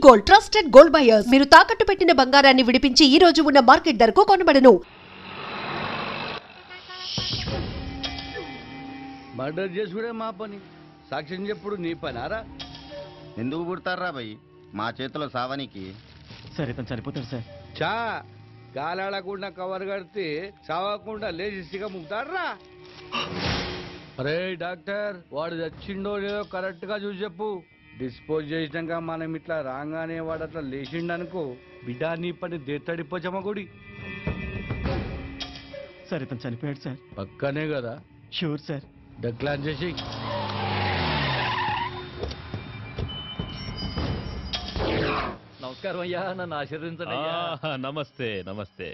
Gold trusted gold buyers. మీరు తాకట్టు పెట్టిన బంగారాన్ని విడిపించి ఈ రోజు ఉన్న మార్కెట్ ధరకు కొనబడను. మర్డర్ చేసుడే మా పని, సాక్ష్యం చెప్పుడు నీ పనారా? ఎందుకు పుడతారా భయ్ మా చేతిలో సావానికి? సార్ ఇతను చనిపోతాడు సార్. చా గాలాడకుండా కవర్ కడితే చావకుండా లేచిగా ముగ్గుతాడ్రా. అరే డాక్టర్, వాడు చచ్చిండో లేదో కరెక్ట్ గా చూసి చెప్పు. డిస్పోజ్ చేసినాక మనం ఇట్లా రాగానే వాడు అట్లా లేచిండనుకో, బిడ్డ నీ పని దేత్తడిపోచమ్మ గుడి. సార్ ఇతను చనిపోయాడు సార్. పక్కనే కదా? Sure sir. డక్లాన్ చేసి నమస్కారం అయ్యా, నన్ను ఆశీర్వదించండి. నమస్తే నమస్తే.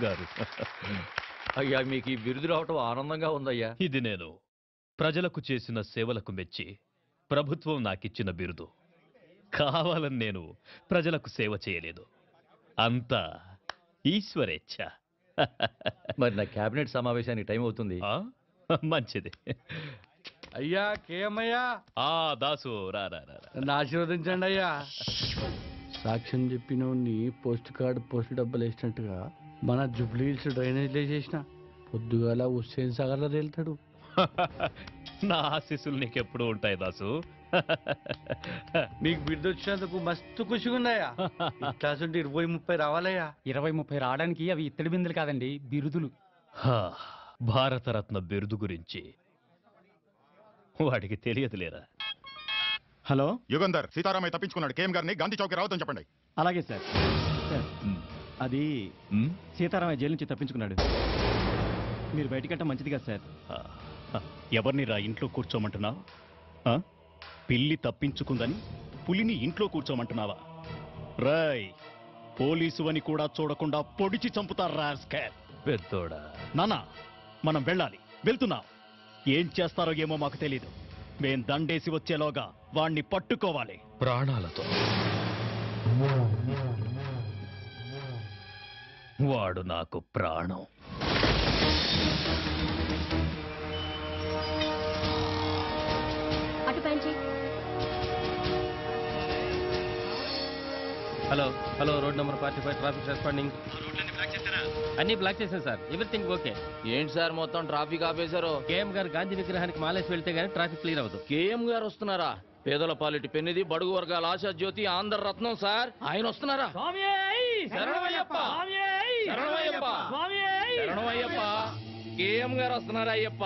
గారు అయ్యా, మీకు ఈ బిరుదు రావటం ఆనందంగా ఉందయ్యా. ఇది నేను ప్రజలకు చేసిన సేవలకు మెచ్చి ప్రభుత్వం నాకిచ్చిన బిరుదు. కావాలని నేను ప్రజలకు సేవ చేయలేదు, అంతా ఈశ్వరేచ్ఛ. మరి నా కేబినెట్ సమావేశానికి టైం అవుతుంది. మంచిది. అయ్యా కేమయ్యా. దాసు రా రా రా. నన్ను ఆశీర్వదించండి అయ్యా. సాక్ష్యం చెప్పినోడిని పోస్ట్ కార్డు పోస్ట్ డబ్బులు వేసినట్టుగా మన జుబ్లీ హిల్స్ డ్రైనేజ్ వేసేసిన పొద్దుగాల హుస్సేన్ సాగర్ లో తేలుతాడు. నా ఆశీస్సులు నీకెప్పుడు ఉంటాయి దాసు. నీకు బిడ్డ వచ్చినందుకు మస్తు ఖుషిగా ఉన్నాయా? ఇట్లాంటి 20-30 రావాలయ్యా. 20-30 రావడానికి అవి ఇత్తడి బిందులు కాదండి, బిరుదులు. భారతరత్న బిరుదు గురించి వాడికి తెలియదులేరా. హలో యుగంధర్, సీతారామయ్య తప్పించుకున్నాడు. కేఎం గారిని గాంధీ చౌక్ రావద్దని చెప్పండి. అలాగే సార్. అది సీతారామయ్య జైలు నుంచి తప్పించుకున్నాడు. మీరు బయటకంటే మంచిది కదా సార్. ఎవరిని రా ఇంట్లో కూర్చోమంటున్నావు? పిల్లి తప్పించుకుందని పులిని ఇంట్లో కూర్చోమంటున్నావా? రాయ్, పోలీసు అని కూడా చూడకుండా పొడిచి చంపుతారా పెద్దోడా? నానా, మనం వెళ్ళాలి. వెళ్తున్నాం. ఏం చేస్తారో ఏమో మాకు తెలీదు. మేం దండేసి వచ్చేలోగా వాణ్ణి పట్టుకోవాలి ప్రాణాలతో. వాడు నాకు ప్రాణం. Hello hello, road number 45 traffic responding. అన్ని బ్లాక్ చేశాను సార్. Everything okay. ఏంటి సార్ మొత్తం ట్రాఫిక్ ఆపేశారు? కేఎం గారు గాంధీ విగ్రహానికి మాలేసి వెళ్తే గానీ ట్రాఫిక్ క్లియర్ అవ్వదు. కేఎం గారు వస్తున్నారా? పేదల పాలిటి పెన్నిది, బడుగు వర్గాల ఆశా జ్యోతి, ఆంధ్ర రత్నం సార్. ఆయన వస్తున్నారా? శరణమయ్యప్ప, కేఎం గారు వస్తున్నారా అయ్యప్ప?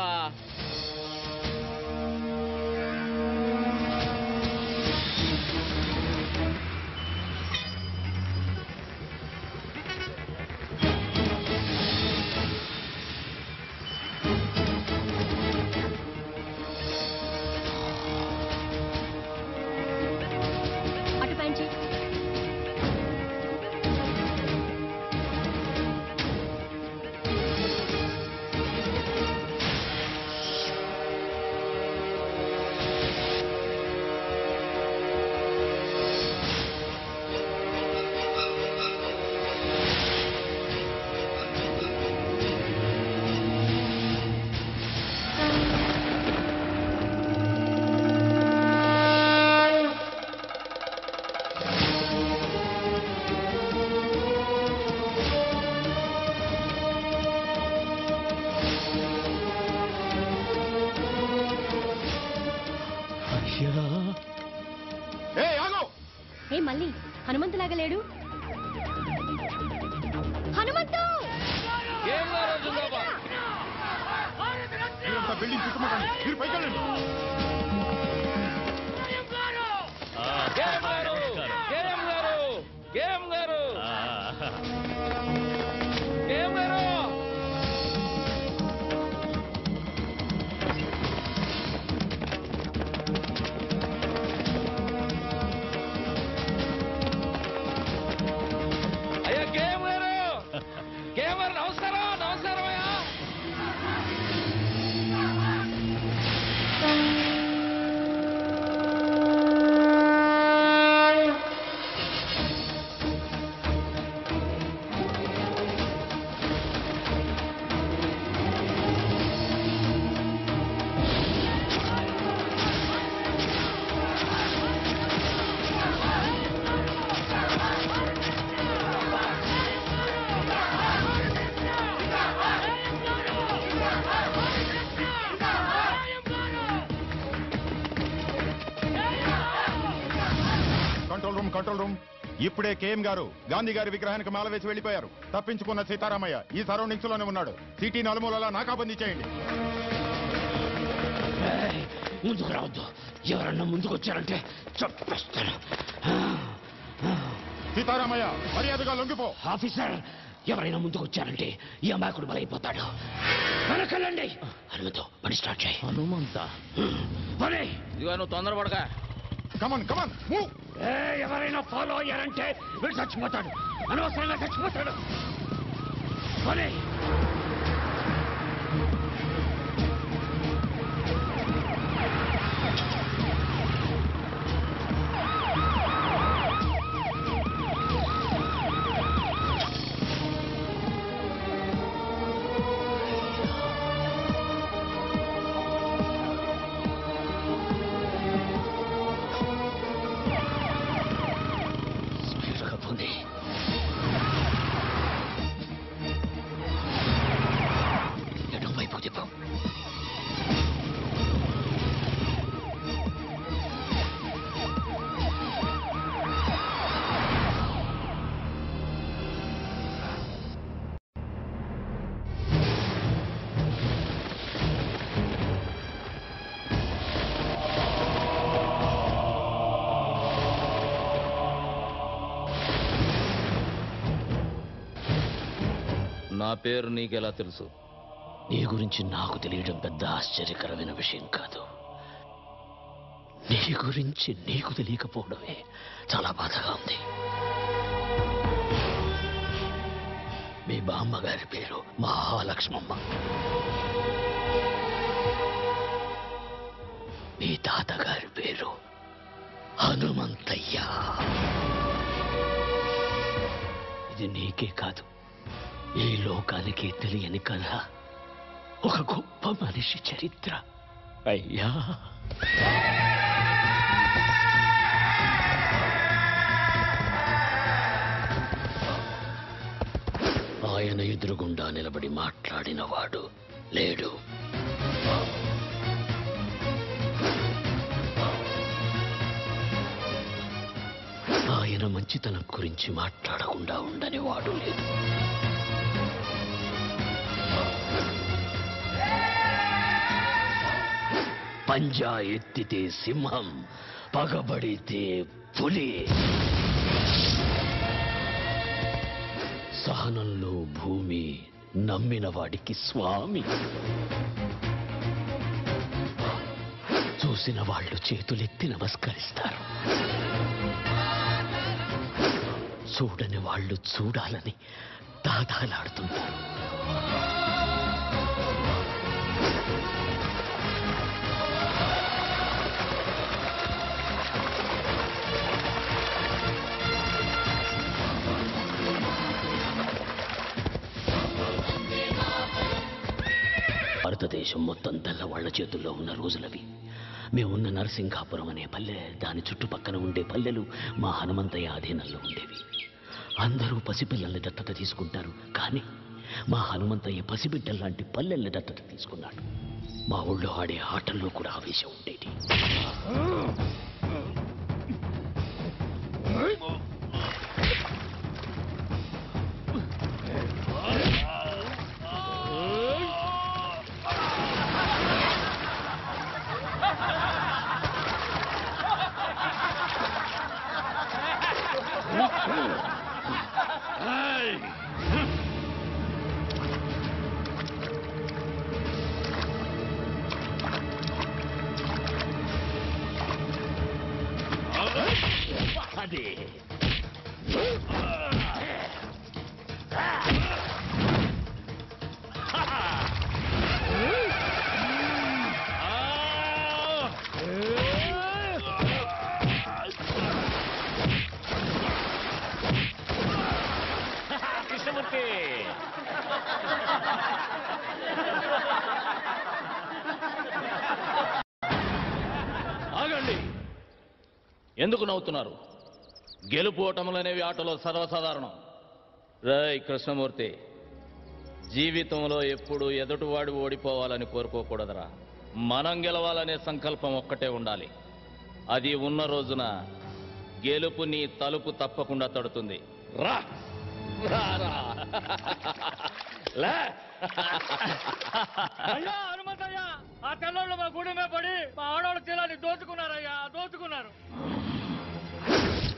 మళ్ళీ హనుమంతులాగా లేడు. హనుమంతు! బిల్డింగ్ చుట్టుముట్టండి. మీరు పైకి వెళ్ళండి. Control room. ఇప్పుడే కేఎం గారు గాంధీ గారి విగ్రహానికి మాల వేసి వెళ్ళిపోయారు. తప్పించుకున్న సీతారామయ్య ఈ సరౌండింగ్స్ లోనే ఉన్నాడు. సిటీ నలుమూలలా నాకాబందీ చేయండి. ముందుకు రావద్దు. ఎవరన్నా ముందుకు వచ్చారంటే చంపేస్తాను. సీతారామయ్య మర్యాదగా లొంగిపో. ఆఫీసర్, ఎవరైనా ముందుకు వచ్చారంటే ఈ అమాయకుడు బలైపోతాడు. వెనకెళ్ళండి. హనుమంతు, పని స్టార్ట్ చేయి. హనుమంత పని. ఇదిగో నువ్వు తొందరపడక. Come on come on move. ఎవరైనా ఫాలో అయ్యారంటే వీడు చచ్చిపోతాడు. అనవసరంగా చచ్చిపోతాడు. పని. నా పేరు నీకెలా తెలుసు? నీ గురించి నాకు తెలియడం పెద్ద ఆశ్చర్యకరమైన విషయం కాదు. నీ గురించి నీకు తెలియకపోవడమే చాలా బాధగా ఉంది. మీ బామ్మగారి పేరు మహాలక్ష్మమ్మ. మీ తాతగారి పేరు హనుమంతయ్య. ఇది నీకే కాదు, ఈ లోకానికి తెలియని కథ. ఒక గొప్ప మనిషి చరిత్ర. అయ్యా, ఆయన ఎదురుగుండా నిలబడి మాట్లాడినవాడు లేడు. ఆయన మంచితనం గురించి మాట్లాడకుండా ఉండని వాడు లేదు. పంజా ఎత్తితే సింహం, పగబడితే పులి. సహనంలో భూమి, నమ్మిన వాడికి స్వామి. చూసిన వాళ్ళు చేతులెత్తి నమస్కరిస్తారు, చూడని వాళ్ళు చూడాలని దాదాలాడుతుంటారు. భారతదేశం మొత్తం తెల్లవాళ్ల చేతుల్లో ఉన్న రోజులవి. మేమున్న నరసింగాపురం అనే పల్లె, దాని చుట్టుపక్కన ఉండే పల్లెలు మా హనుమంతయ్య ఆధీనంలో ఉండేవి. అందరూ పసిపిల్లల్ని దత్తత తీసుకుంటారు, కానీ మా హనుమంతయ్య పసిబిడ్డల్లాంటి పల్లెల్ని దత్తత తీసుకున్నాడు. మా ఊళ్ళో ఆడే ఆటల్లో కూడా ఆవేశం ఉండేది. అదే కృష్ణమూర్తి. ఆగండి, ఎందుకు నవ్వుతున్నారు? గెలుపు ఓటములనేవి ఆటలో సర్వసాధారణం. రేయ్ కృష్ణమూర్తి, జీవితంలో ఎప్పుడు ఎదుటివాడు ఓడిపోవాలని కోరుకోకూడదురా. మనం గెలవాలనే సంకల్పం ఒక్కటే ఉండాలి. అది ఉన్న రోజున గెలుపు నీ తలుపు తప్పకుండా తడుతుంది. రా రా రా. లే. అయ్యా హనుమంతయ్య, ఆ తెల్లోళ్ళు మా గుడి మీద పడి మా ఆడవాళ్ళ చీలాన్ని దోచుకున్నారయ్యా, దోచుకున్నారు.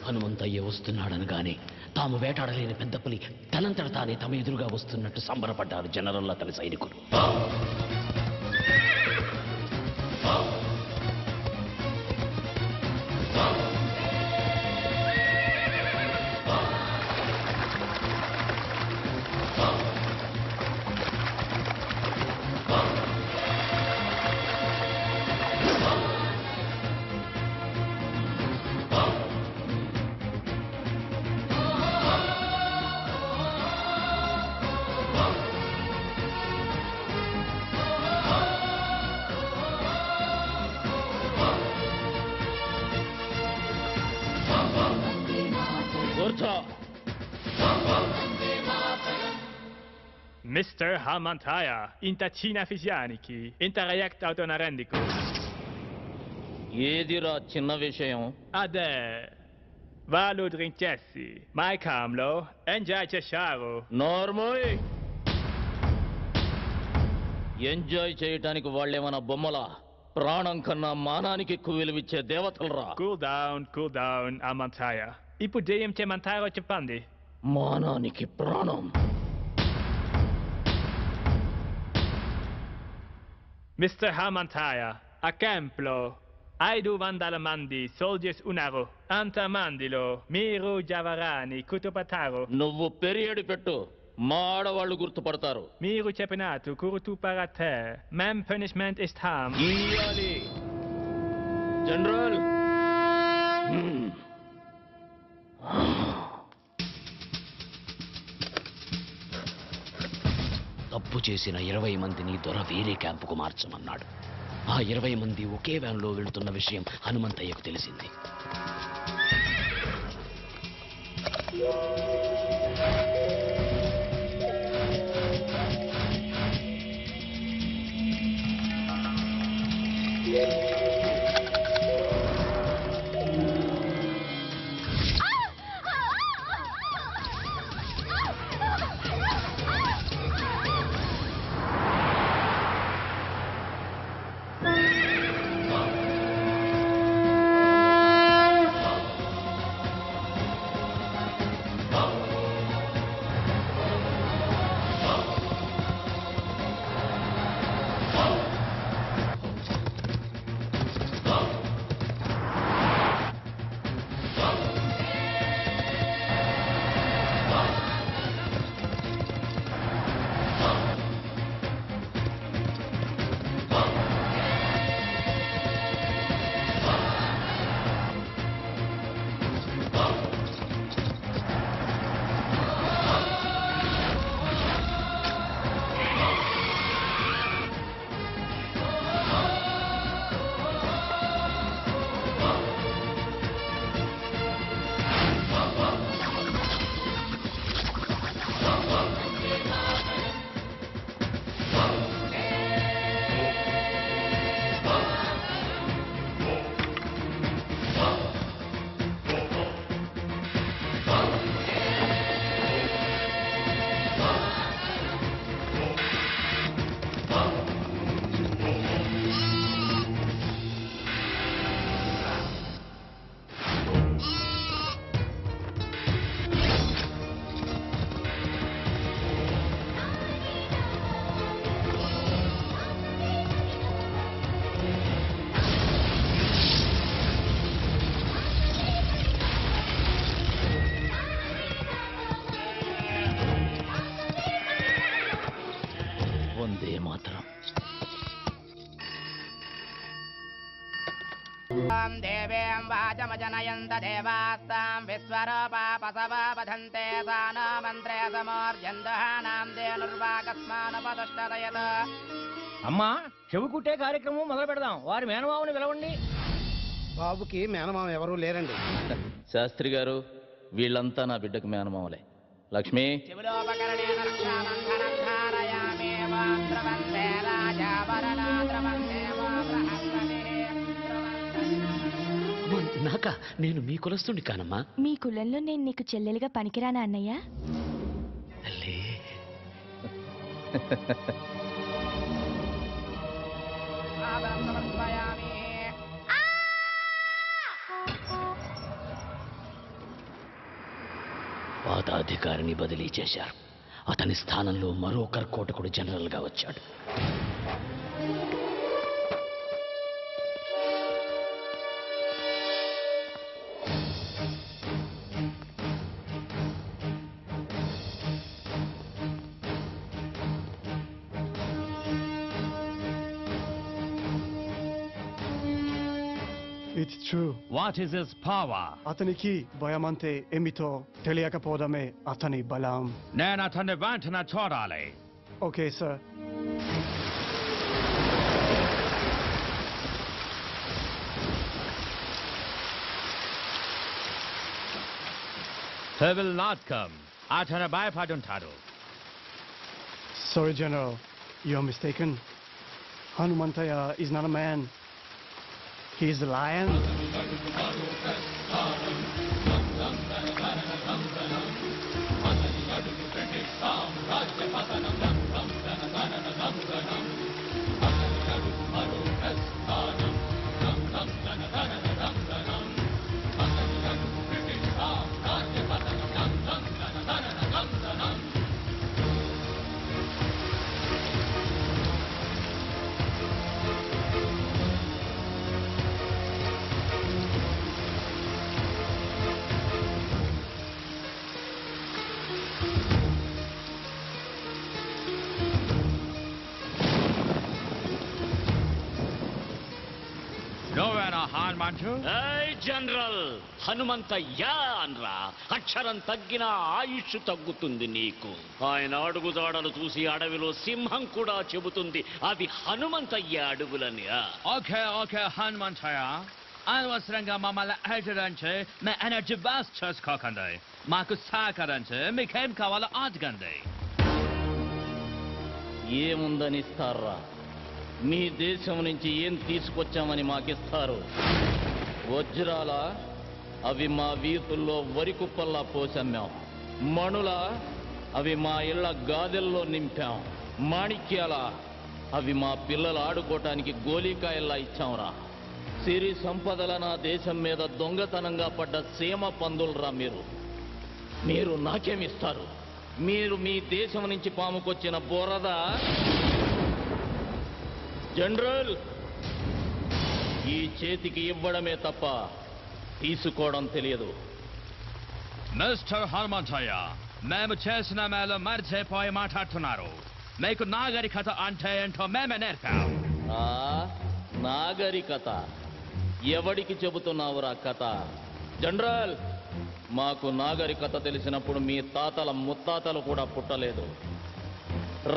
హనుమంతయ్య వస్తున్నాడనగానే తాము వేటాడలేని పెద్ద పులి తనంతట తానే తమ ఎదురుగా వస్తున్నట్టు సంబరపడ్డారు జనరల్ అతని సైనికులు. Mr. Hamantaya, inta Cina Fisianiki, inta react autonarendico. ఏదిరా చిన్న విషయం? Ade, valu drinkessi, mai camlo, enjoy chesharo. నార్మోయ్, ఎంజాయ్ చేయటానికి వాళ్ళేమన్నా బొమ్మలా? ప్రాణం కన్నా మానానికి ఎక్కువ విలువిచ్చే దేవతలరా. Cool down, Hamantaya. ఇప్పుడు ఏం చేయమంటారో చెప్పండి. మానానికి ప్రాణం. Mr. Hamantaya, a camplo, 500 మంది soldiers uన్నారు. అంతమందిలో మీరు జవరాని కుతుపతారు. నువ్వు పెరియడి పెట్టు, మా ఆడవాళ్ళు గుర్తుపడతారు. మీరు చెప్పినట్టు కుతుపరతే మేం పనిష్మెంట్ ఇస్తాం. ఇయ్యాలి జనరల్. తప్పు చేసిన 20 మందిని దొర వేరే క్యాంపుకు మార్చమన్నాడు. ఆ 20 మంది ఒకే వ్యాన్లో వెళుతున్న విషయం హనుమంతయ్యకు తెలిసింది. देवीं वाचमजनयन्त देवास्तां विश्वरूपा पसवा वधन्ते सा न मन्त्रे समोर्जन्दहानां धेनुर्वाकस्मानुपतिष्ठतयत् అమ్మా చెవు కుట్టే కార్యక్రమం మొదలు పెడదాం. వారి మేనమామని పిలవండి. బాబుకి మేనమామ ఎవరూ లేరండి. శాస్త్రి గారు, వీళ్ళంతా నా బిడ్డకు మేనమామలే. లక్ష్మి, నా నాకా? నేను మీ కులస్తుడి కానమ్మా. మీ కులంలో నేను నీకు చెల్లెలుగా పనికిరానా అన్నయ్య? తల్లి పాదాధికారిని బదిలీ చేశారు. అతని స్థానంలో మరో కర్కోటకుడు జనరల్గా వచ్చాడు. It's true. What is his power? అతనికి భయమంతే ఏమిటో తెలియకపోవడమే అతని బలం. నేను అతన్ని వెంటనే చూడాలి. Okay sir. He will not come. అతను భయపడుంటాడు. Sorry, General. You're mistaken. Hanumantaya is not a man. He is the lion. General Hanumanthaiah అనరా. అక్షరం తగ్గిన ఆయుష్ తగ్గుతుంది నీకు. ఆయన అడుగుదాడలు చూసి అడవిలో సింహం కూడా చెబుతుంది అవి హనుమంతయ్య అడుగులని. ఓకే ఓకే హనుమంతయ్య, అనవసరంగా మమ్మల్ని అడగడానికి మీ ఎనర్జీ వేస్ట్ చేసుకోకండి. మాకు సహకరించి మీకేం కావాలో అడగండి. ఏముందని ఇస్తారా? మీ దేశం నుంచి ఏం తీసుకొచ్చామని మాకిస్తారు? వజ్రాల అవి మా వీధుల్లో వరి కుప్పల్లా పోసమ్మాం. మణుల అవి మా ఇళ్ల గాదెల్లో నింపాం. మాణిక్యాల అవి మా పిల్లలు ఆడుకోవటానికి గోలీకాయల్లా ఇచ్చాంరా. సిరి సంపదల నా దేశం మీద దొంగతనంగా పడ్డ సీమ పందులరా మీరు. మీరు నాకేమిస్తారు? మీరు మీ దేశం నుంచి పాముకొచ్చిన బురద. జనరల్, ఈ చేతికి ఇవ్వడమే తప్ప తీసుకోవడం తెలియదు. మిస్టర్ హనుమంతయ్య, మేము చేసిన మేలు మర్చిపోయి మాట్లాడుతున్నారు. మీకు నాగరికత అంటే ఏంటో మేమే నేర్పాం. నాగరికత ఎవడికి చెబుతున్నావురా కథ? జనరల్, మాకు నాగరికత తెలిసినప్పుడు మీ తాతల ముత్తాతలు కూడా పుట్టలేదు.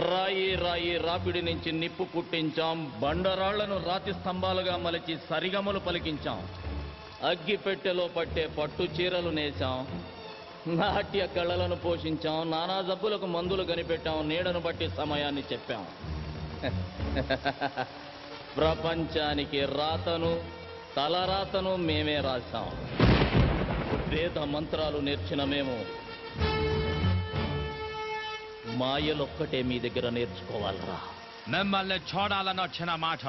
రాయి రాయి రాపిడి నుంచి నిప్పు పుట్టించాం. బండరాళ్లను రాతి స్తంభాలుగా మలిచి సరిగమలు పలికించాం. అగ్గి పెట్టెలో పట్టే పట్టు చీరలు నేసాం. నాట్య కళలను పోషించాం. నానా జబ్బులకు మందులు కనిపెట్టాం. నీడను బట్టి సమయాన్ని చెప్పాం. ప్రపంచానికి రాతను తలరాతను మేమే రాశాం. వేద మంత్రాలు నేర్చిన మేము మాయలొక్కటే మీ దగ్గర నేర్చుకోవాలరా. మిమ్మల్ని చూడాలని వచ్చిన మాట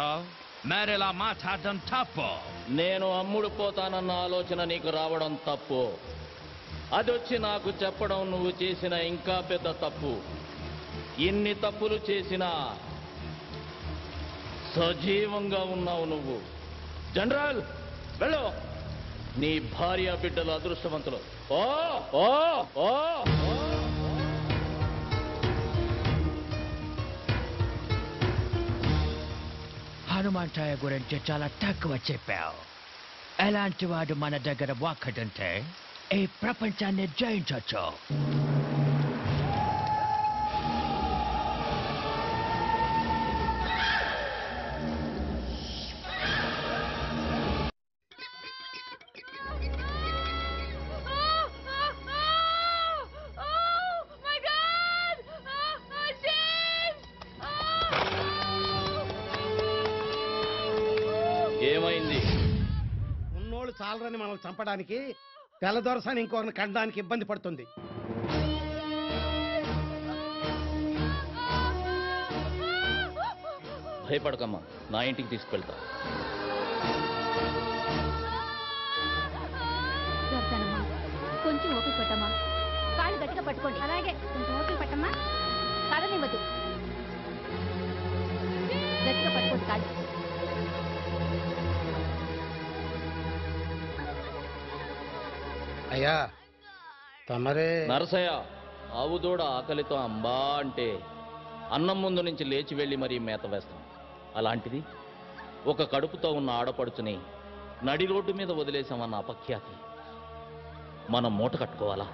మేరేలా మాట్లాడడం తప్పు. నేను అమ్ముడు పోతానన్న ఆలోచన నీకు రావడం తప్పు. అదొచ్చి నాకు చెప్పడం నువ్వు చేసిన ఇంకా పెద్ద తప్పు. ఇన్ని తప్పులు చేసినా సజీవంగా ఉన్నావు నువ్వు. జనరల్, వెళ్ళు. నీ భార్య బిడ్డలు అదృష్టవంతులు. ఓ ఓ ఓ హనుమంతయ్య గురించి చాలా తక్కువ చెప్పావు. ఎలాంటి వాడు మన దగ్గర ఒక్కడుంటే ఈ ప్రపంచాన్ని జయించవచ్చు. ఏమైంది? ఆడవాళ్ళు చాలరని మనల్ని చంపడానికి తెల్లదొరసాని ఇంకొకరిని కనడానికి ఇబ్బంది పడుతుంది. భయపడకమ్మా, నా ఇంటికి తీసుకువెళ్తా. కొంచెం ఓపిక పట్టమ్మా. కాళ్ళు గట్టిగా పట్టుకోండి. అలాగే కొంచెం ఓపిక పట్టమ్మా. కదనివ్వద్దు. గట్టిగా పట్టుకోండి కాళ్ళు. అయ్యా తమరే నరసయ్య, ఆవు దూడ ఆకలితో అంబా అంటే అన్నం ముందు నుంచి లేచి వెళ్ళి మరీ మేత వేస్తాం. అలాంటిది ఒక కడుపుతో ఉన్న ఆడపడుచుని నడి రోడ్డు మీద వదిలేసామన్న అపఖ్యాతి మనం మూట కట్టుకోవాలా?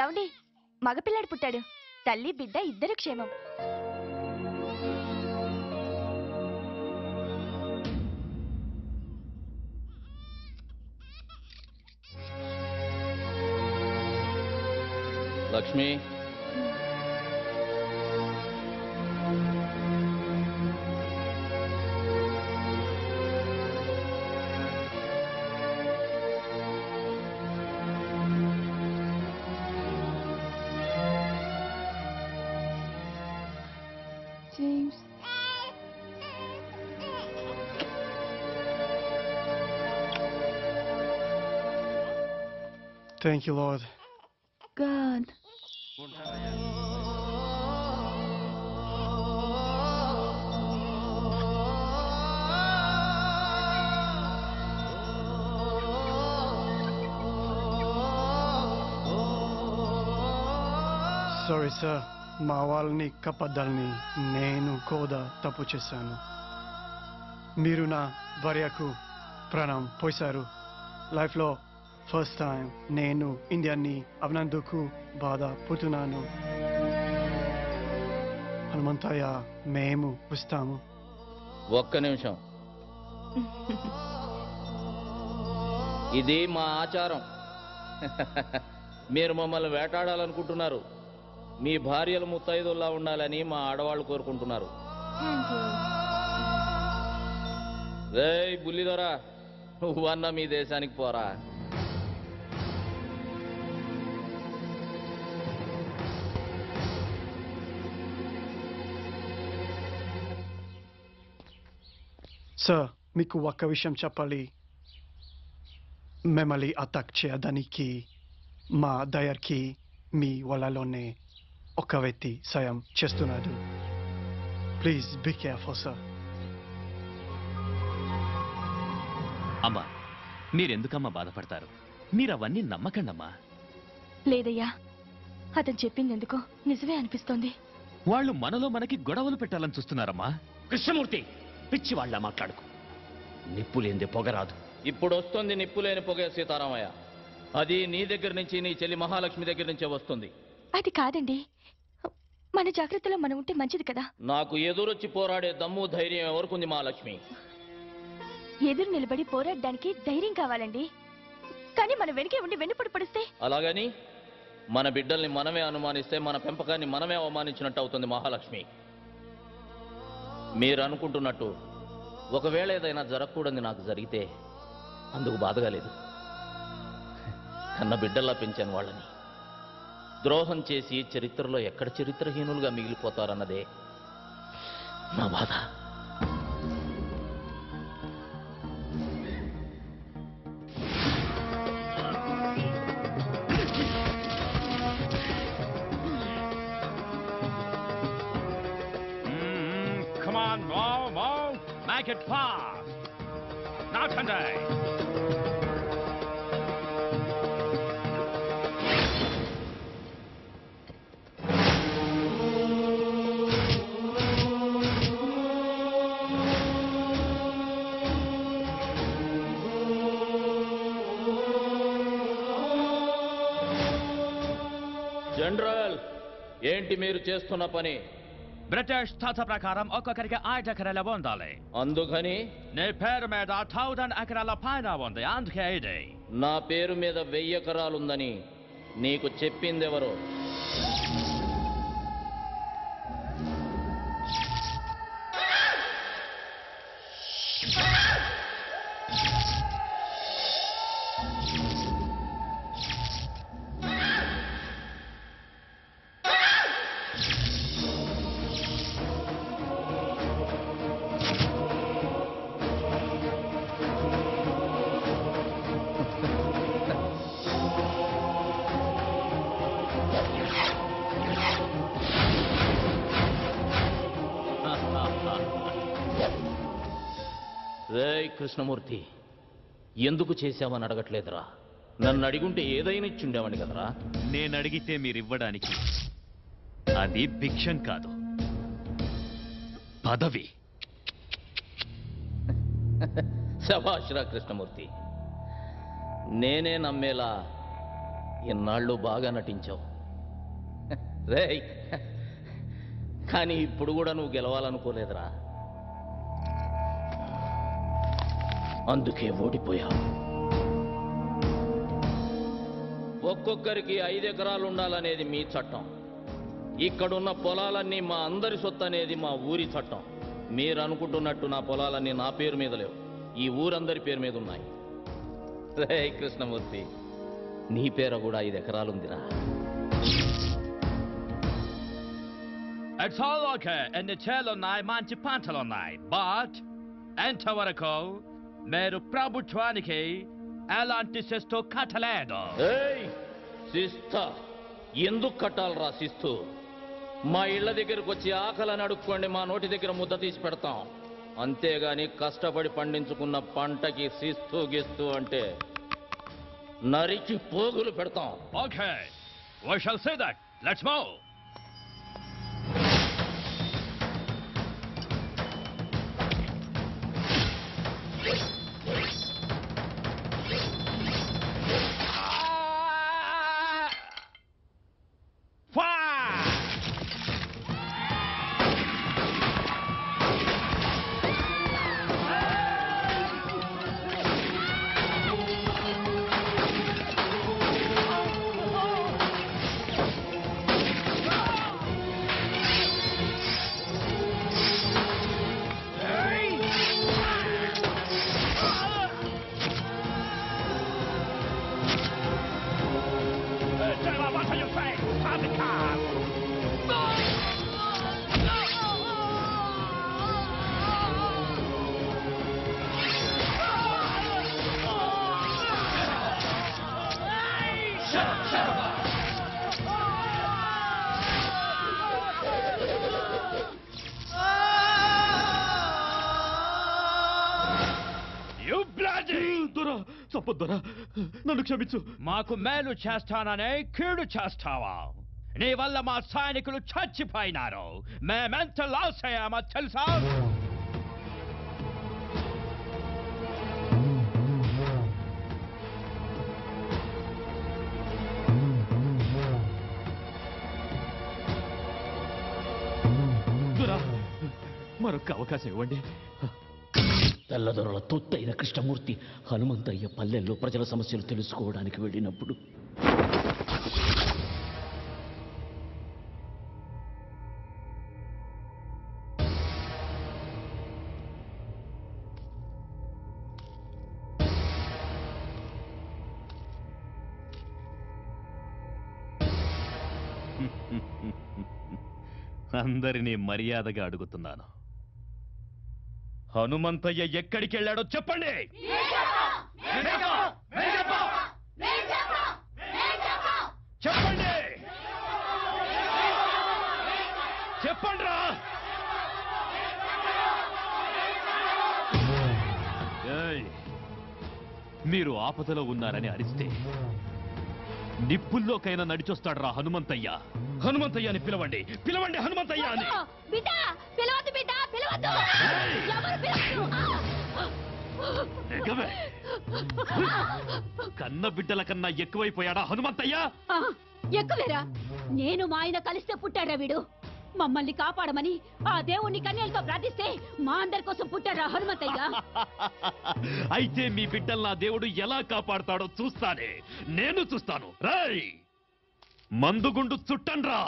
ఏమండి, మగపిల్లాడు పుట్టాడు. తల్లి బిడ్డ ఇద్దరు క్షేమం. Lakshmi, James. Thank you, Lord. God. Sorry, sir. మా వాళ్ళని కప్పద్దాలని నేను కూడా తప్పు చేశాను. మీరు నా భార్యకు ప్రాణం పోశారు. లైఫ్లో ఫస్ట్ టైం నేను ఇండియాని అవినందుకు బాధపడుతున్నాను. హనుమంతయ్య, మేము వస్తాము. ఒక్క నిమిషం. ఇది మా ఆచారం. మీరు మమ్మల్ని వేటాడాలనుకుంటున్నారు. మీ భార్యలు ముత్తైదుల్లా ఉండాలని మా ఆడవాళ్ళు కోరుకుంటున్నారు. రేయ్ బుల్లిదొరా, నువ్వన్నా మీ దేశానికి పోరా. సార్, మీకు ఒక్క విషయం చెప్పాలి. మిమ్మల్ని అటాక్ చేయడానికి మా దయర్కి మీ వాళ్ళలోనే ఒక వ్యక్తి సాయం చేస్తున్నాడు. Please be careful sir. అమ్మా, మీరెందుకమ్మా బాధపడతారు? మీరు అవన్నీ నమ్మకండమ్మా. లేదయ్యా, అతను చెప్పింది ఎందుకో నిజమే అనిపిస్తోంది. వాళ్ళు మనలో మనకి గొడవలు పెట్టాలని చూస్తున్నారమ్మా. కృష్ణమూర్తి, పిచ్చి వాళ్ళ మాట్లాడుకు. నిప్పు లేనిదే పొగరాదు. ఇప్పుడు వస్తుంది నిప్పులేని పొగే సీతారామయ్య. అది నీ దగ్గర నుంచి, నీ చెల్లి మహాలక్ష్మి దగ్గర నుంచే వస్తుంది. అది కాదండి, మన జాగ్రత్తలో మనం ఉంటే మంచిది కదా. నాకు ఎదురొచ్చి పోరాడే దమ్ము ధైర్యం ఎవరికుంది మహాలక్ష్మి? ఎదురు నిలబడి పోరాడడానికి ధైర్యం కావాలండి. కానీ మన వెనకే ఉండి వెన్నుపడి పడిస్తే? అలాగని మన బిడ్డల్ని మనమే అనుమానిస్తే మన పెంపకాన్ని మనమే అవమానించినట్టు అవుతుంది మహాలక్ష్మి. మీరు అనుకుంటున్నట్టు ఒకవేళ ఏదైనా జరగకూడదు నాకు జరిగితే అందుకు బాధగా లేదు. కన్న బిడ్డల్లా పెంచాను వాళ్ళని. ద్రోహం చేసి చరిత్రలో ఎక్కడ చరిత్రహీనులుగా మిగిలిపోతారన్నదే నా బాధ. Come on, move. Make it fast. Now, Sunday. General, ఏంటి మీరు చేస్తున్న పని? బ్రిటిష్ తాత ప్రకారం ఒక్కొక్కరికి 5 ఎకరాల ఉండాలి. అందుకని నీ పేరు మీద 1000 ఎకరాల పైన ఉంది. అందుకే ఇది. నా పేరు మీద 1000 ఎకరాలుందని నీకు చెప్పిందెవరు? రేయ్ కృష్ణమూర్తి, ఎందుకు చేశావని అడగట్లేదురా. నన్ను అడిగుంటే ఏదైనా ఇచ్చుండేవాడిని కదరా. నేను అడిగితే మీరివ్వడానికి అది భిక్షం కాదు, పదవి. శభాష్రా కృష్ణమూర్తి, నేనే నమ్మేలా ఇన్నాళ్ళు బాగా నటించావు. రేయ్, కానీ ఇప్పుడు కూడా నువ్వు గెలవాలనుకోలేదురా. అందుకే ఓడిపోయావు. ఒక్కొక్కరికి 5 ఎకరాలు ఉండాలనేది మీ చట్టం. ఇక్కడున్న పొలాలన్నీ మా అందరి సొత్తు అనేది మా ఊరి చట్టం. మీరు అనుకుంటున్నట్టు నా పొలాలన్నీ నా పేరు మీద లేవు, ఈ ఊరందరి పేరు మీద ఉన్నాయి. రే కృష్ణమూర్తి, నీ పేర కూడా 5 ఎకరాలుందిరా. It's all okay. ఎన్ని చేలున్నాయి, మంచి పంటలున్నాయి. బట్ ఎంతవరకు మీరు ప్రభుత్వానికి ఎలాంటి శిస్తు కట్టలేదు. శిస్త ఎందుకు కట్టాలరా? శిస్తు మా ఇళ్ల దగ్గరకు వచ్చి ఆకలని అడుక్కోండి, మా నోటి దగ్గర ముద్ద తీసి పెడతాం. అంతేగాని కష్టపడి పండించుకున్న పంటకి శిస్తు గిస్తు అంటే నరికి పోగులు పెడతాం. Okay, we shall say that. Let's move. చంపొద్దురా, నన్ను క్షమించు. మాకు మేలు చేస్తాననే కీడు చేస్తావా? నీ వల్ల మా సైనికులు చచ్చిపోయినారు. మేమెంత లాస్ అయ్యామో తెలుసా? మరొక అవకాశం ఇవ్వండి. తెల్లదొరల తొత్తైన కృష్ణమూర్తి హనుమంతయ్య పల్లెల్లో ప్రజల సమస్యలు తెలుసుకోవడానికి వెళ్ళినప్పుడు అందరినీ మర్యాదగా అడుగుతున్నాను, హనుమంతయ్య ఎక్కడికి వెళ్ళాడో చెప్పండి. చెప్పండి, చెప్పండిరా. మీరు ఆపదలో ఉన్నారని అరిస్తే నిప్పుల్లోకైనా నడిచొస్తాడ్రా హనుమంతయ్య. హనుమంతయ్యని పిలవండి, పిలవండి హనుమంతయ్య అని. కన్న బిడ్డల కన్నా ఎక్కువైపోయాడా హనుమంతయ్య? ఎక్కువేరా. నేను మా ఆయన కలిస్తే పుట్టాడా వీడు? మమ్మల్ని కాపాడమని ఆ దేవుణ్ణి కన్యలతో ప్రార్థిస్తే మా అందరి కోసం పుట్టారా హనుమంతయ్య. అయితే మీ బిడ్డల్ని ఆ దేవుడు ఎలా కాపాడుతాడో చూస్తానే, నేను చూస్తాను. రై మందుగుండు చుట్టండ్రా.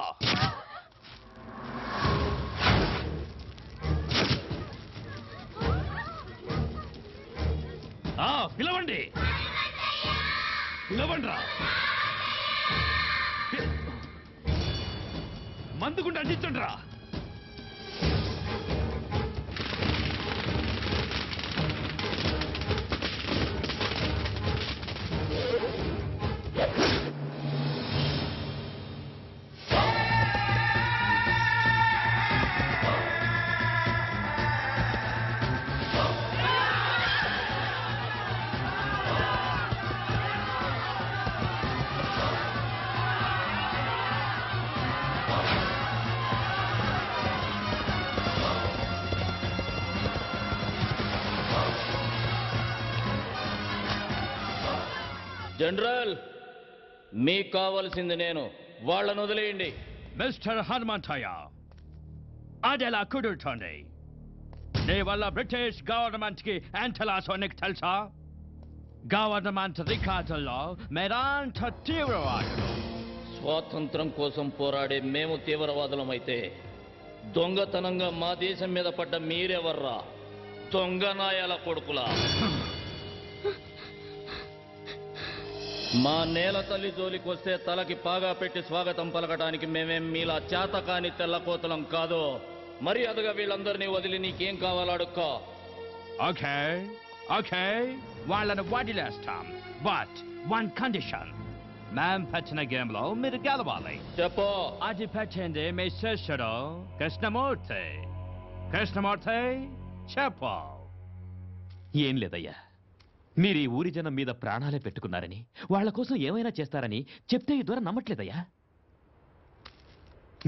పిలవండి, పిలవండ్రా. మందుగుండు అందించండ్రా. జనరల్, మీకు కావలసింది నేను, వాళ్ళను వదిలేయండి. మిస్టర్ హనుమంతయ్య, అదెలా కుదురుతోంది? నీ వల్ల బ్రిటిష్ గవర్నమెంట్ కి ఎంత లాసో నీకు తెలుసా? గవర్నమెంట్ రికార్డుల్లో మీరంత తీవ్రవాదులు. స్వాతంత్రం కోసం పోరాడే మేము తీవ్రవాదులమైతే దొంగతనంగా మా దేశం మీద పడ్డ మీరెవర్రా? దొంగ నాయాల కొడుకులా. మా నేల తల్లి జోలికి వస్తే తలకి పాగా పెట్టి స్వాగతం పలకడానికి మేమేం మీలా చేతకాని తెల్లకోతలం కాదు. మర్యాదగా వీళ్ళందరినీ వదిలి నీకేం కావాలో అడుక్కో. ఓకే ఓకే, వాళ్ళని వదిలేస్తాం. బట్ వన్ కండిషన్, మేం పెట్టిన గేమ్ లో మీరు గెలవాలి. చెప్పు. అది పెట్టింది మీ శిష్యుడు కృష్ణమూర్తి. కృష్ణమూర్తి, చెప్పు. ఏం లేదయ్యా, మీరు ఈ ఊరి జనం మీద ప్రాణాలే పెట్టుకున్నారని, వాళ్ల కోసం ఏమైనా చేస్తారని చెప్తే ఈ ద్వారా నమ్మట్లేదయ్యా.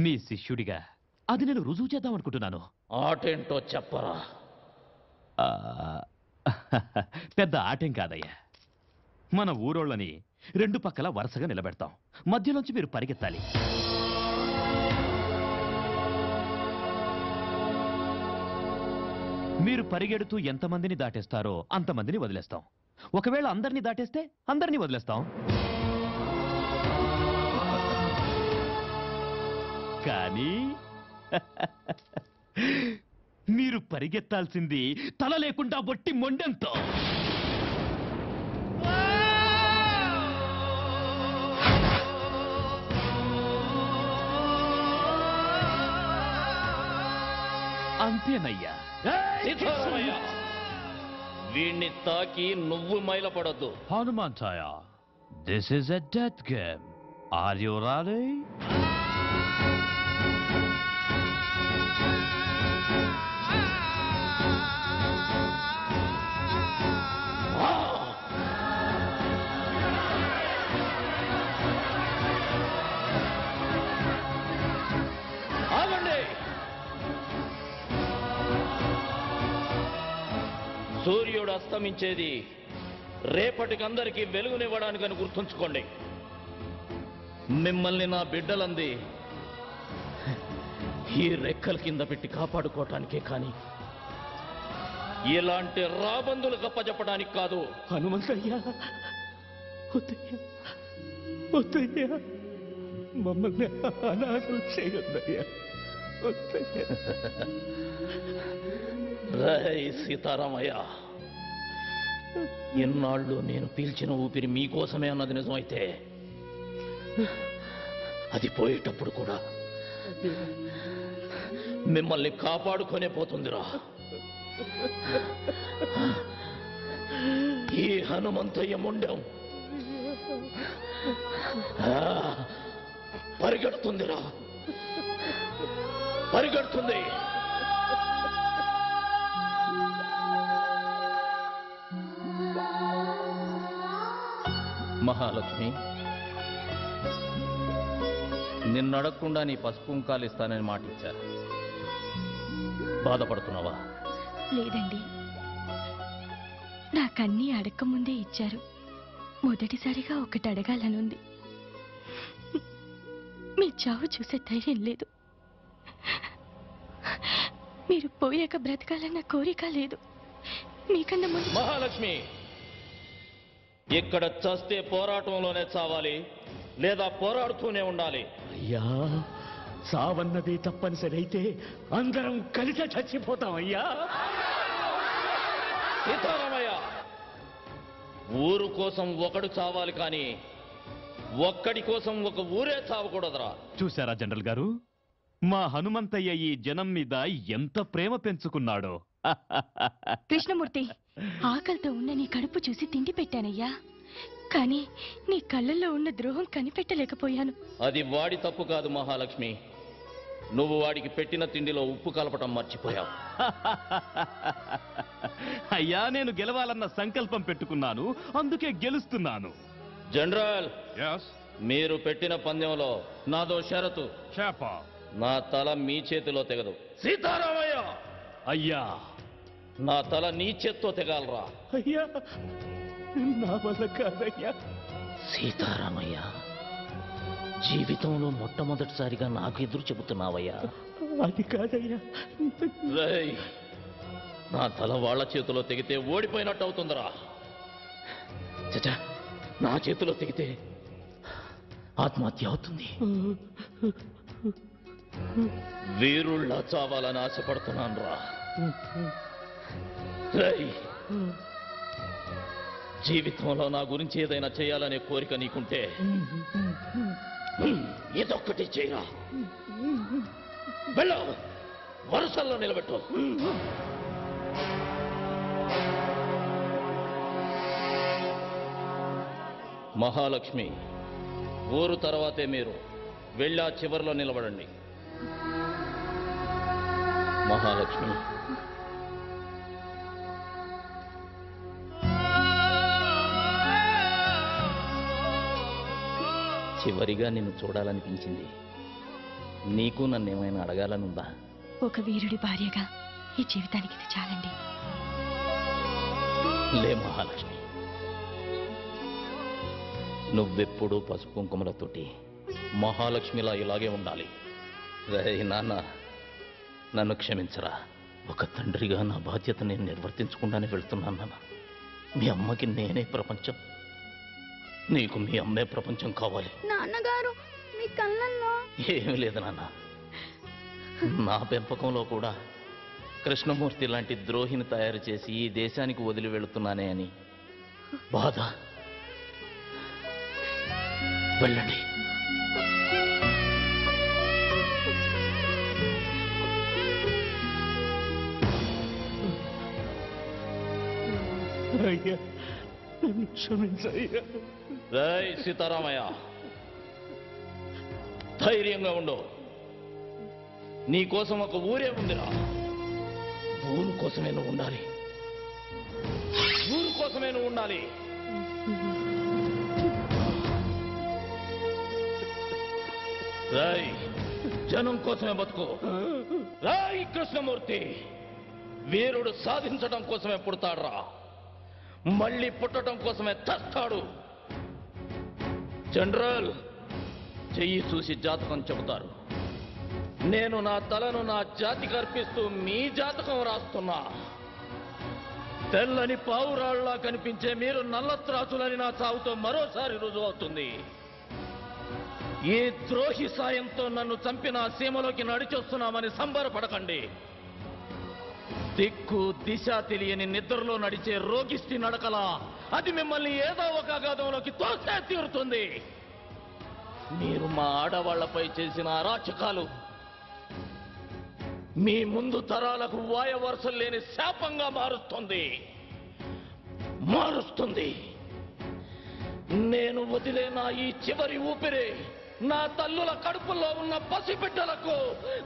మీ శిష్యుడిగా అది నేను రుజువు చేద్దాం అనుకుంటున్నాను. ఆటేంటో చెప్పరా. పెద్ద ఆటేం కాదయ్యా. మన ఊరోళ్ళని రెండు పక్కల వరుసగా నిలబెడతాం. మధ్యలోంచి మీరు పరిగెత్తాలి. మీరు పరిగెడుతూ ఎంతమందిని దాటేస్తారో అంతమందిని వదిలేస్తాం. ఒకవేళ అందరినీ దాటేస్తే అందరినీ వదిలేస్తాం. కానీ మీరు పరిగెత్తాల్సింది తల లేకుండా బొట్టి మొండెంతో. అంతేనయ్యా. వీణ్ణి తాకి నువ్వు మైలపడద్దు. Hanumanthayya, this is a death game. Are you ready? సూర్యుడు అస్తమించేది రేపటికి అందరికీ వెలుగునివ్వడానికని గుర్తుంచుకోండి. మిమ్మల్ని నా బిడ్డలంది ఈ రెక్కల కింద పెట్టి కాపాడుకోవటానికే కానీ ఇలాంటి రాబందులు గప్పచెప్పడానికి కాదు. హనుమంతయ్యా, మమ్మల్ని అనాథలు చేయొద్దయ్యా. రై సీతారామయ్య, ఎన్నాళ్ళు నేను పీల్చిన ఊపిరి మీకోసమే అన్నది నిజమైతే అది పోయేటప్పుడు కూడా మిమ్మల్ని కాపాడుకొనే పోతుందిరా. ఈ హనుమంతయ్య ముండం పరిగెడుతుందిరా, పరిగెడుతుంది. మహాలక్ష్మి, నిన్నడగకుండా నీ పసుపు కుంకాలు ఇస్తానని మాట ఇచ్చారు. బాధపడుతున్నావా? లేదండి, నాకన్నీ అడగకముందే ఇచ్చారు. మొదటిసారిగా ఒకటి అడగాలనుంది. మీ చావు చూసే ధైర్యం లేదు. మీరు పోయాక బ్రతకాలన్న కోరిక లేదు. మీకన్నా ముందు మహాలక్ష్మి, ఇక్కడ చస్తే పోరాటంలోనే చావాలి, లేదా పోరాడుతూనే ఉండాలి. అయ్యా, సావన్నది తప్పనిసరి అయితే అందరం కలిసి చచ్చిపోతామయ్యా. సీతారామయ్య, ఊరు కోసం ఒకడు చావాలి కానీ ఒక్కడి కోసం ఒక ఊరే చావకూడదురా. చూశారా జనరల్ గారు, మా హనుమంతయ్య ఈ జనం మీద ఎంత ప్రేమ పెంచుకున్నాడో. కృష్ణమూర్తి, ఆకలితో ఉన్న నీ కడుపు చూసి తిండి పెట్టానయ్యా, కానీ నీ కళ్ళల్లో ఉన్న ద్రోహం కనిపెట్టలేకపోయాను. అది వాడి తప్పు కాదు మహాలక్ష్మి, నువ్వు వాడికి పెట్టిన తిండిలో ఉప్పు కలపటం మర్చిపోయావు. అయ్యా, నేను గెలవాలన్న సంకల్పం పెట్టుకున్నాను, అందుకే గెలుస్తున్నాను. జనరల్, మీరు పెట్టిన పందెంలో నాదో షరతు. నా తల మీ చేతిలో తెగదు. సీతారామయ్య, అయ్యా, నా తల నీ చేత్తో తెగాలరా. అయ్యా, నా వల్ల కాదయ్యా. సీతారామయ్య, జీవితంలో మొట్టమొదటిసారిగా నాకు ఎదురు చెబుతున్నావయ్యా. అది కాదయ్యా. రేయ్, నా తల వాళ్ళ చేతిలో తెగితే ఓడిపోయినట్టు అవుతుందిరా. చచా, నా చేతిలో తెగితే ఆత్మహత్య అవుతుంది. వీరుళ్ళ చావాలని ఆశపడుతున్నాను రా. రేయ్, జీవితంలో నా గురించి ఏదైనా చేయాలనే కోరిక నీకుంటే ఇదొక్కటి చేయరా. వెళ్ళ, వరుసల్లో నిలబెట్టు. మహాలక్ష్మి, ఊరు తర్వాతే మీరు వెళ్ళా చివర్లో నిలబడండి. మహాలక్ష్మి, చివరిగా నిన్ను చూడాలనిపించింది. నీకు నన్నేమైనా అడగాలనుందా? ఒక వీరుడి భార్యగా ఈ జీవితానికి ఇది చాలండి. లే మహాలక్ష్మి, నువ్వెప్పుడూ పసుపు కుంకుమలతోటి మహాలక్ష్మిలా ఇలాగే ఉండాలి. రే నాన్న, నన్ను క్షమించరా. ఒక తండ్రిగా నా బాధ్యత నేను నిర్వర్తించకుండానే వెళ్తున్నాను నాన్న. మీ అమ్మకి నేనే ప్రపంచం, నీకు మీ అమ్మే ప్రపంచం కావాలి. నాన్నగారు, మీ కళ్ళల్లో ఏమీ లేదు నాన్న, నా పెంపకంలో కూడా కృష్ణమూర్తి లాంటి ద్రోహిని తయారు చేసి ఈ దేశానికి వదిలి వెళుతున్నానే అని బాధ. వెళ్ళండి. అయ్యా, నన్ను క్షమించయ్యా. రేయ్ సీతారామయ్య, ధైర్యంగా ఉండు. నీ కోసం ఒక ఊరే ఉందిరా. ఊరు కోసమే నువ్వు ఉండాలి, ఊరు కోసమే నువ్వు ఉండాలి. రాయ్, జనం కోసమే బతుకు. రాయ్ కృష్ణమూర్తి, వీరుడు సాధించడం కోసమే పుడతాడురా, మళ్ళీ పుట్టడం కోసమే చస్తాడు. జనరల్, చెయ్యి చూసి జాతకం చెబుతారు. నేను నా తలను నా జాతికి అర్పిస్తూ మీ జాతకం రాస్తున్నా. తెల్లని పావురాళ్లా కనిపించే మీరు నల్లత్రాసులని నా చావుతో మరోసారి రుజువు అవుతుంది. ఈ ద్రోహి సాయంతో నన్ను చంపిన సీమలోకి నడిచొస్తున్నామని సంబరపడకండి. దిక్కు దిశ తెలియని నిద్రలో నడిచే రోగిష్టి నడకలా అది మిమ్మల్ని ఏదో ఒక అగాధంలోకి తోసే తీరుతుంది. మీరు మా ఆడవాళ్లపై చేసిన అరాచకాలు మీ ముందు తరాలకు వాయవరుసలు లేని శాపంగా మారుస్తుంది. నేను వదిలేనా ఈ చివరి ఊపిరి నా తల్లుల కడుపుల్లో ఉన్న పసిబిడ్డలకు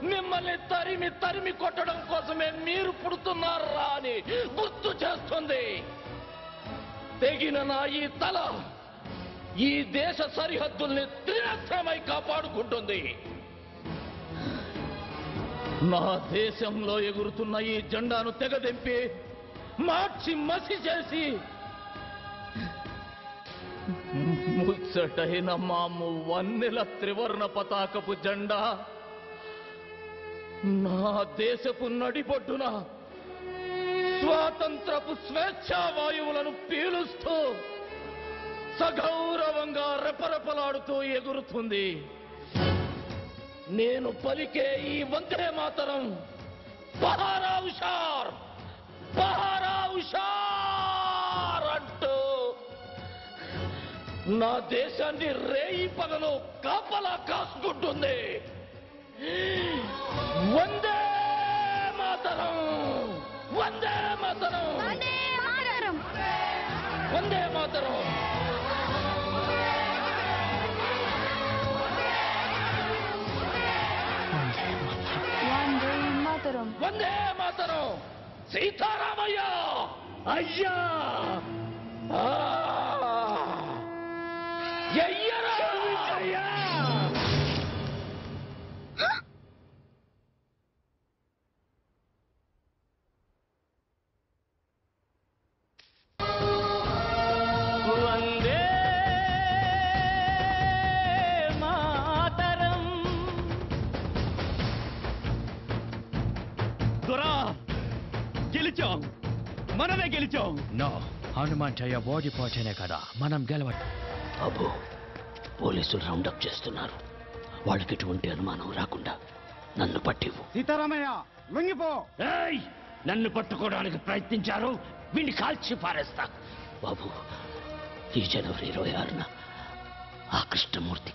మిమ్మల్ని తరిమి తరిమి కొట్టడం కోసమే మీరు పుడుతున్నారా అని గుర్తు చేస్తుంది. తెగిన నా ఈ తల ఈ దేశ సరిహద్దుల్ని త్రినేత్రమై కాపాడుకుంటుంది. నా దేశంలో ఎగురుతున్న ఈ జెండాను తెగదెంపి మార్చి మసి చేసి ముచ్చటైన మాము వన్నెల త్రివర్ణ పతాకపు జెండా నా దేశపు నడిబొడ్డున స్వాతంత్రపు స్వేచ్ఛా వాయువులను పీలుస్తూ సగౌరవంగా రెపరెపలాడుతూ ఎగురుతుంది. నేను పలికే ఈ వందే మాతరం బహారా హుషార్ బహారా హుషార్ అంటూ నా దేశాన్ని రేయి పగలు కాపలా కాసుకుంటుంది. వందే మాతరం వందే మాతరం వందే మాతరం. వందే మాతరం. సీతారామయ్య అయ్యా ఎయ్యరా అయ్యా. వందే మాతరం. దొరా గెలిచాం, మనమే గెలిచాం. నో, హనుమంతయ్య ఓడిపోతేనే కదా మనం గెలవటం. అబ్బో, పోలీసులు రౌండప్ చేస్తున్నారు. వాళ్ళకి ఎటువంటి అనుమానం రాకుండా నన్ను పట్టివు. సీతారామయ్య లొంగిపో. నన్ను పట్టుకోవడానికి ప్రయత్నించారు, వీడిని కాల్చి పారేస్తా. బాబు, ఈ జనవరి 26న ఆ కృష్ణమూర్తికి